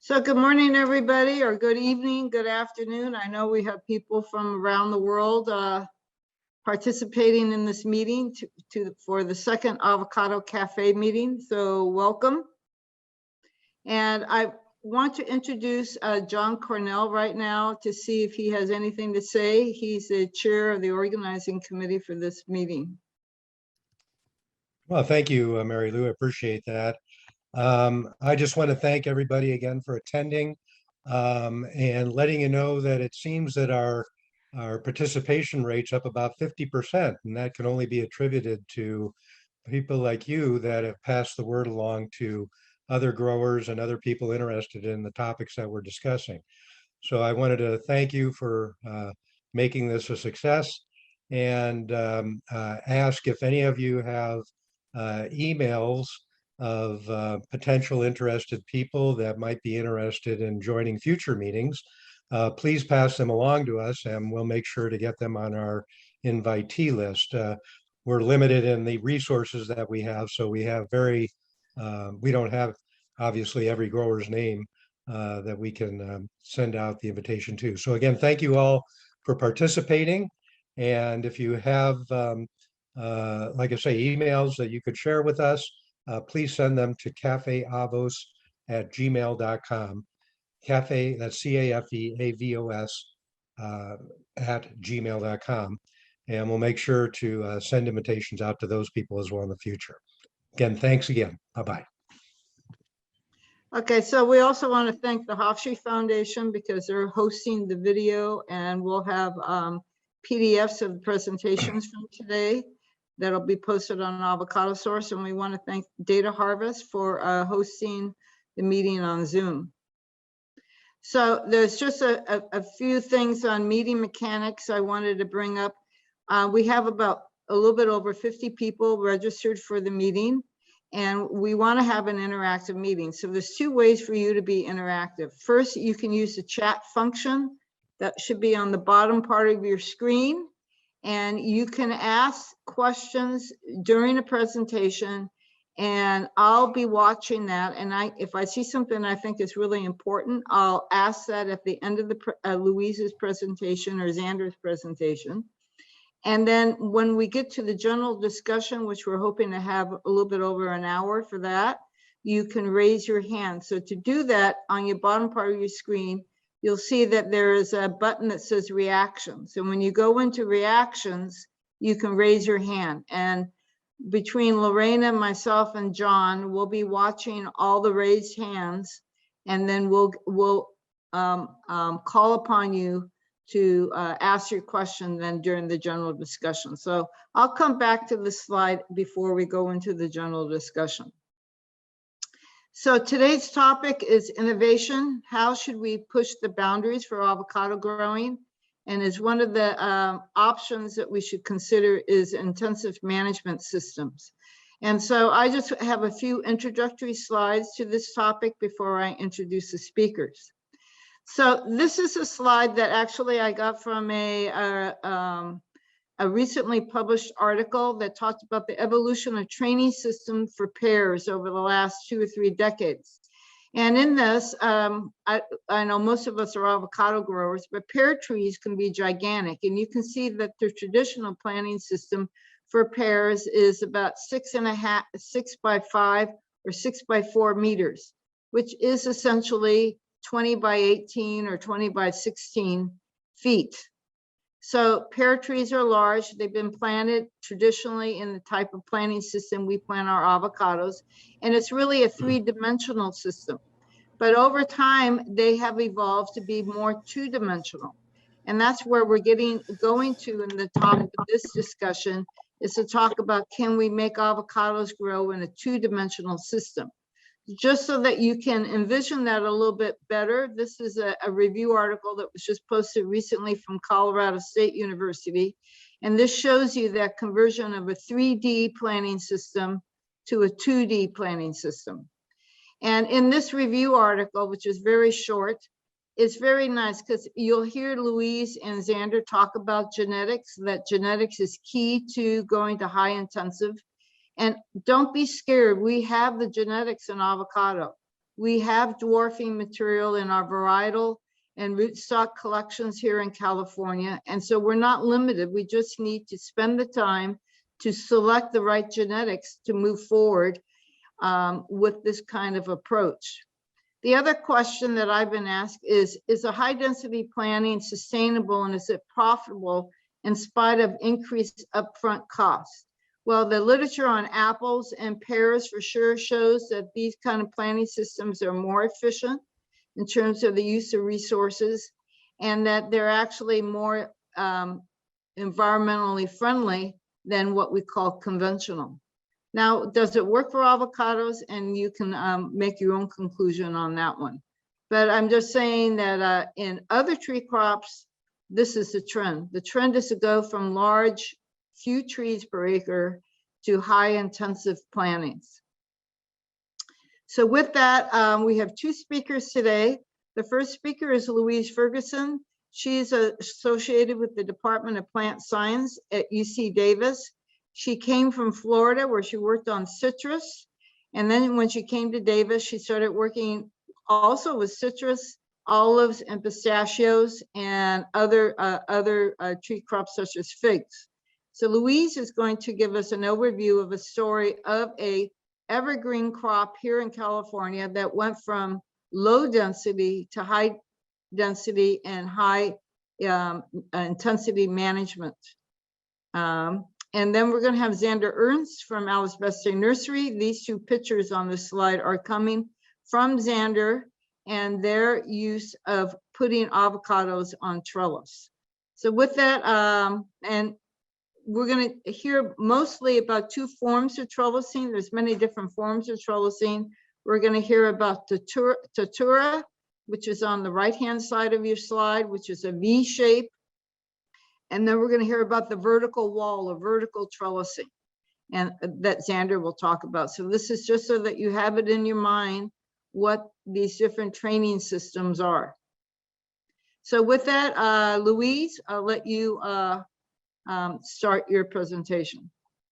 So good morning, everybody, or good evening, good afternoon. I know we have people from around the world participating in this meeting for the second Avocado Cafe meeting. So welcome. And I want to introduce John Cornell right now to see if he has anything to say. He's the chair of the organizing committee for this meeting. Well, thank you, Mary Lou. I appreciate that. I just want to thank everybody again for attending and letting you know that it seems that our participation rate's up about 50%, and that can only be attributed to people like you that have passed the word along to other growers and other people interested in the topics that we're discussing. So I wanted to thank you for making this a success and ask if any of you have emails of potential interested people that might be interested in joining future meetings. Please pass them along to us and we'll make sure to get them on our invitee list. We're limited in the resources that we have, so we have we don't have obviously every grower's name that we can send out the invitation to. So again, thank you all for participating. And if you have, like I say, emails that you could share with us, please send them to cafeavos@gmail.com. Cafe, that's CAFEAVOS @gmail.com. And we'll make sure to send invitations out to those people as well in the future. Again, thanks again. Bye-bye. Okay, so we also want to thank the Hofsche Foundation because they're hosting the video, and we'll have PDFs of the presentations from today that'll be posted on Avocado Source. And we want to thank Data Harvest for hosting the meeting on Zoom. So there's just a few things on meeting mechanics I wanted to bring up. We have about a little bit over 50 people registered for the meeting, and we want to have an interactive meeting. So there's two ways for you to be interactive. First, you can use the chat function that should be on the bottom part of your screen, and you can ask questions during a presentation, and I'll be watching that. And if I see something I think is really important, I'll ask that at the end of the Louise's presentation or Xander's presentation. And then when we get to the general discussion, which we're hoping to have a little bit over an hour for that, you can raise your hand. So to do that, on your bottom part of your screen, you'll see that there is a button that says reactions. And when you go into reactions, you can raise your hand. And between Lorena, myself, and John, we'll be watching all the raised hands, and then we'll call upon you to ask your question then during the general discussion. So I'll come back to the slide before we go into the general discussion. So today's topic is innovation. How should we push the boundaries for avocado growing? And as one of the options that we should consider is intensive management systems. And so I just have a few introductory slides to this topic before I introduce the speakers. So this is a slide that actually I got from a recently published article that talked about the evolution of training system for pears over the last 2 or 3 decades. And in this, I know most of us are avocado growers, but pear trees can be gigantic. And you can see that the traditional planting system for pears is about 6 by 5 or 6 by 4 meters, which is essentially 20 by 18 or 20 by 16 feet. So pear trees are large. They've been planted traditionally in the type of planting system we plant our avocados, and it's really a 3-dimensional system. But over time, they have evolved to be more 2-dimensional. And that's where we're going to in the topic of this discussion, is to talk about, can we make avocados grow in a 2-dimensional system? Just so that you can envision that a little bit better, this is a review article that was just posted recently from Colorado State University. And this shows you that conversion of a 3D planning system to a 2D planning system. And in this review article, which is very short, it's very nice because you'll hear Louise and Xander talk about genetics, that genetics is key to going to high intensive. And don't be scared, we have the genetics in avocado. We have dwarfing material in our varietal and rootstock collections here in California. And so we're not limited. We just need to spend the time to select the right genetics to move forward with this kind of approach. The other question that I've been asked is a high density planting sustainable and is it profitable in spite of increased upfront costs? Well, the literature on apples and pears for sure shows that these kind of planting systems are more efficient in terms of the use of resources, and that they're actually more environmentally friendly than what we call conventional. Now, does it work for avocados? And you can make your own conclusion on that one. But I'm just saying that in other tree crops, this is the trend. The trend is to go from large, few trees per acre to high intensive plantings. So with that, we have two speakers today. The first speaker is Louise Ferguson. She's associated with the Department of Plant Science at UC Davis. She came from Florida where she worked on citrus. And then when she came to Davis, she started working also with citrus, olives, and pistachios, and other tree crops such as figs. So Louise is going to give us an overview of a story of a evergreen crop here in California that went from low density to high density and high intensity management. And then we're going to have Xander Ernst from Alice Beste Nursery. These two pictures on this slide are coming from Xander and their use of putting avocados on trellis. So with that, and we're going to hear mostly about two forms of trellising. There's many different forms of trellising. We're going to hear about the Tatura, which is on the right-hand side of your slide, which is a V shape. And then we're going to hear about the vertical wall or vertical trellising, and that Xander will talk about. So this is just so that you have it in your mind what these different training systems are. So with that, Louise, I'll let you start your presentation.